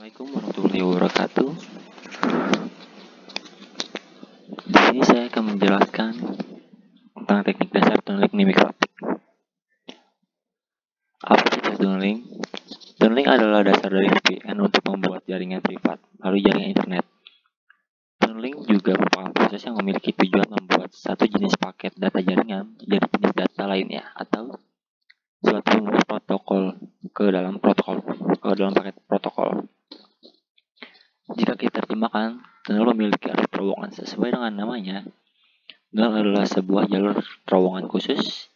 Assalamualaikum warahmatullahi wabarakatuh. Di sini saya akan menjelaskan tentang teknik dasar tunneling nemikrotik. Apa itu tunneling? Tunneling adalah dasar dari VPN untuk membuat jaringan privat melalui jaringan internet. Tunneling juga merupakan proses yang memiliki tujuan membuat satu jenis paket data jaringan jadi jenis data lainnya atau suatu protokol ke dalam paket protokol. Jika kita terjemahkan, tunnel memiliki arti terowongan. Sesuai dengan namanya, tunnel adalah sebuah jalur terowongan khusus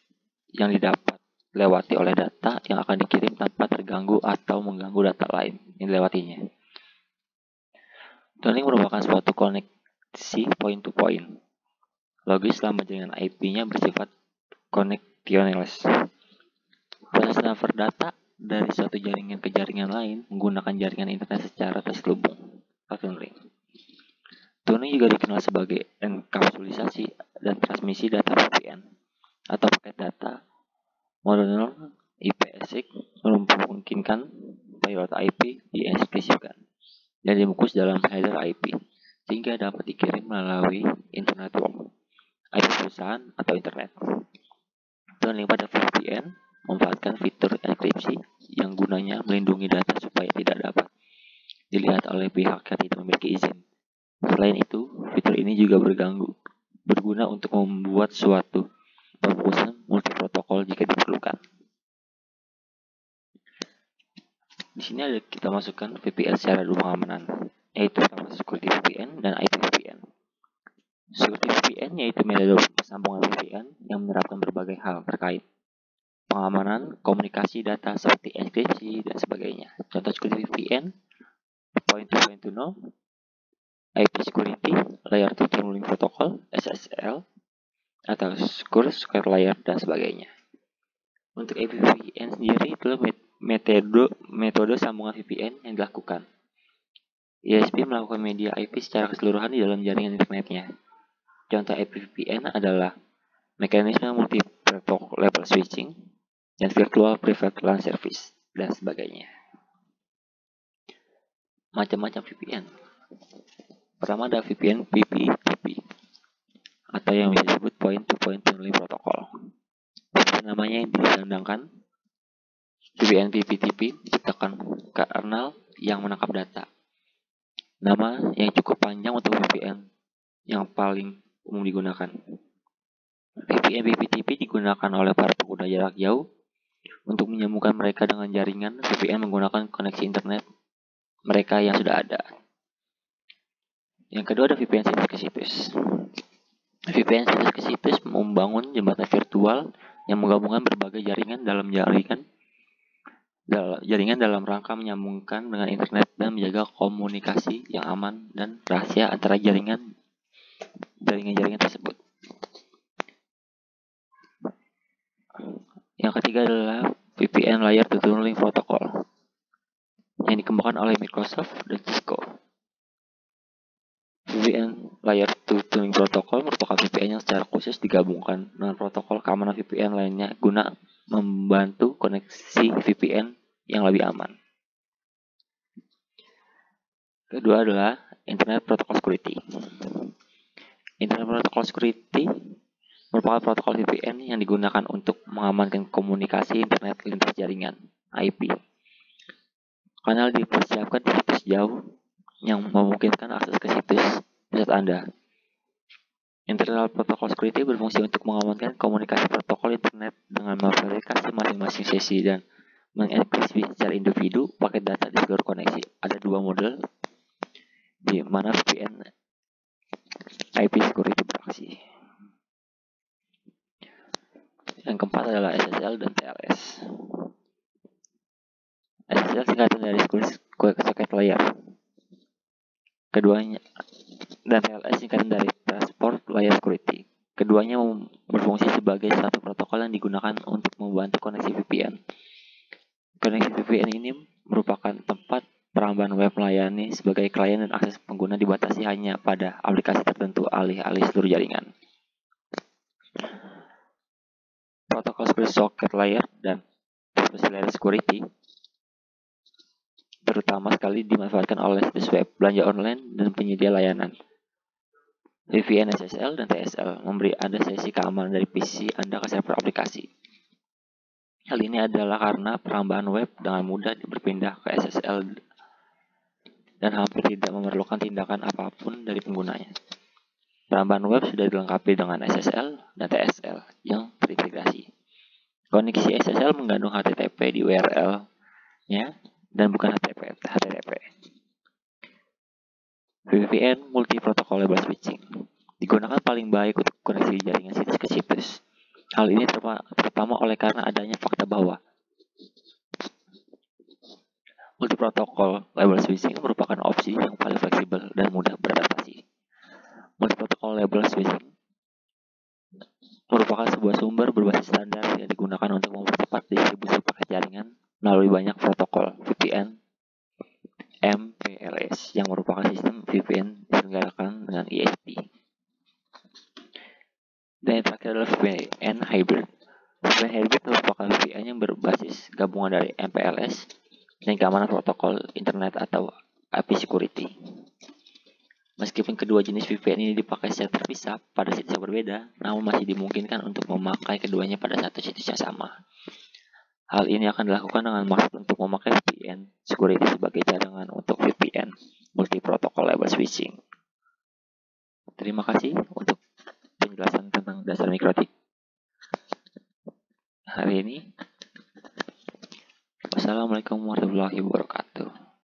yang didapat lewati oleh data yang akan dikirim tanpa terganggu atau mengganggu data lain yang dilewatinya. Tunneling merupakan suatu koneksi point to point. Logis selama jaringan IP-nya bersifat connectionless. Proses transfer data dari suatu jaringan ke jaringan lain menggunakan jaringan internet secara terselubung. Tunneling. Tunneling juga dikenal sebagai enkapsulisasi dan transmisi data VPN atau paket data model IPsec memungkinkan payload IP dienkripsikan dan dibungkus dalam header IP sehingga dapat dikirim melalui internet network, IP perusahaan atau internet. Tunneling pada VPN memanfaatkan fitur enkripsi yang gunanya melindungi data supaya tidak dapat dilihat oleh pihak yang tidak memiliki izin. Selain itu, fitur ini juga berguna untuk membuat suatu pembungkusan multiprotokol jika diperlukan. Di sini ada kita masukkan VPN secara dua pengamanan, yaitu Security VPN dan IP VPN. Security VPN yaitu metode sambungan VPN yang menerapkan berbagai hal terkait pengamanan, komunikasi data seperti enkripsi dan sebagainya. Contoh Security VPN, point to know, IP Security, Layer 2 Tunneling Protocol, SSL, atau Secure Layer dan sebagainya. Untuk IP VPN sendiri itulah metode sambungan VPN yang dilakukan. ISP melakukan media IP secara keseluruhan di dalam jaringan internetnya. Contoh IP VPN adalah mekanisme multi-protocol level switching dan virtual private LAN service dan sebagainya. Macam-macam VPN. Pertama ada VPN PPTP atau yang bisa disebut point to point tunneling protocol. Namanya yang dikandangkan VPN PPTP diciptakan kernel yang menangkap data. Nama yang cukup panjang untuk VPN yang paling umum digunakan. VPN PPTP digunakan oleh para pengguna jarak jauh untuk menyambungkan mereka dengan jaringan VPN menggunakan koneksi internet mereka yang sudah ada. Yang kedua ada VPN situs ke situs. VPN situs ke situs membangun jembatan virtual yang menggabungkan berbagai jaringan dalam rangka menyambungkan dengan internet dan menjaga komunikasi yang aman dan rahasia antara jaringan tersebut. Yang ketiga adalah VPN Layer 2 Tunneling Protocol yang dikembangkan oleh Microsoft dan Cisco. VPN Layer 2 Tunneling Protocol merupakan VPN yang secara khusus digabungkan dengan protokol keamanan VPN lainnya guna membantu koneksi VPN yang lebih aman. Kedua adalah Internet Protocol Security. Internet Protocol Security merupakan protokol VPN yang digunakan untuk mengamankan komunikasi internet lintas jaringan IP. Kanal dipersiapkan di situs jauh yang memungkinkan akses ke situs pusat Anda. Internal Protocol Security berfungsi untuk mengamankan komunikasi protokol internet dengan memverifikasi masing-masing sesi dan mengenkripsi secara individu paket data di seluruh koneksi. Ada dua model di mana VPN IP Security beraksi. Yang keempat adalah SSL dan TLS. SSL singkatan dari Secret Layer. Keduanya dan TLS singkatan dari Transport Layer Security. Keduanya berfungsi sebagai satu protokol yang digunakan untuk membantu koneksi VPN. Koneksi VPN ini merupakan tempat perambahan web melayani sebagai klien dan akses pengguna dibatasi hanya pada aplikasi tertentu alih-alih seluruh jaringan. Protokol Secret Socket Layer dan Service Layer Security terutama sekali dimanfaatkan oleh situs web, belanja online, dan penyedia layanan. VPN SSL dan TSL memberi Anda sesi keamanan dari PC Anda ke server aplikasi. Hal ini adalah karena perambahan web dengan mudah berpindah ke SSL dan hampir tidak memerlukan tindakan apapun dari penggunanya. Perambahan web sudah dilengkapi dengan SSL dan TSL yang terintegrasi. Koneksi SSL mengandung HTTP di URL-nya dan bukan HTTP. VPN Multi Protocol Label Switching digunakan paling baik untuk koneksi jaringan situs ke situs. Hal ini terutama oleh karena adanya fakta bahwa Multi Protocol Label Switching merupakan opsi yang paling fleksibel dan mudah beradaptasi. Multi Protocol Label Switching merupakan sebuah sumber berbasis standar yang digunakan untuk mempercepat distribusi paket jaringan melalui banyak protokol VPN MPLS yang merupakan sistem VPN diselenggarakan dengan ISP. Dan yang terakhir adalah VPN Hybrid. VPN Hybrid merupakan VPN yang berbasis gabungan dari MPLS dan keamanan protokol internet atau IP security. Meskipun kedua jenis VPN ini dipakai secara terpisah pada situs yang berbeda, namun masih dimungkinkan untuk memakai keduanya pada satu situs yang sama. Hal ini akan dilakukan dengan maksud untuk memakai VPN security sebagai cadangan untuk VPN Multi Protocol Label Switching. Terima kasih untuk penjelasan tentang dasar mikrotik hari ini. Wassalamualaikum warahmatullahi wabarakatuh.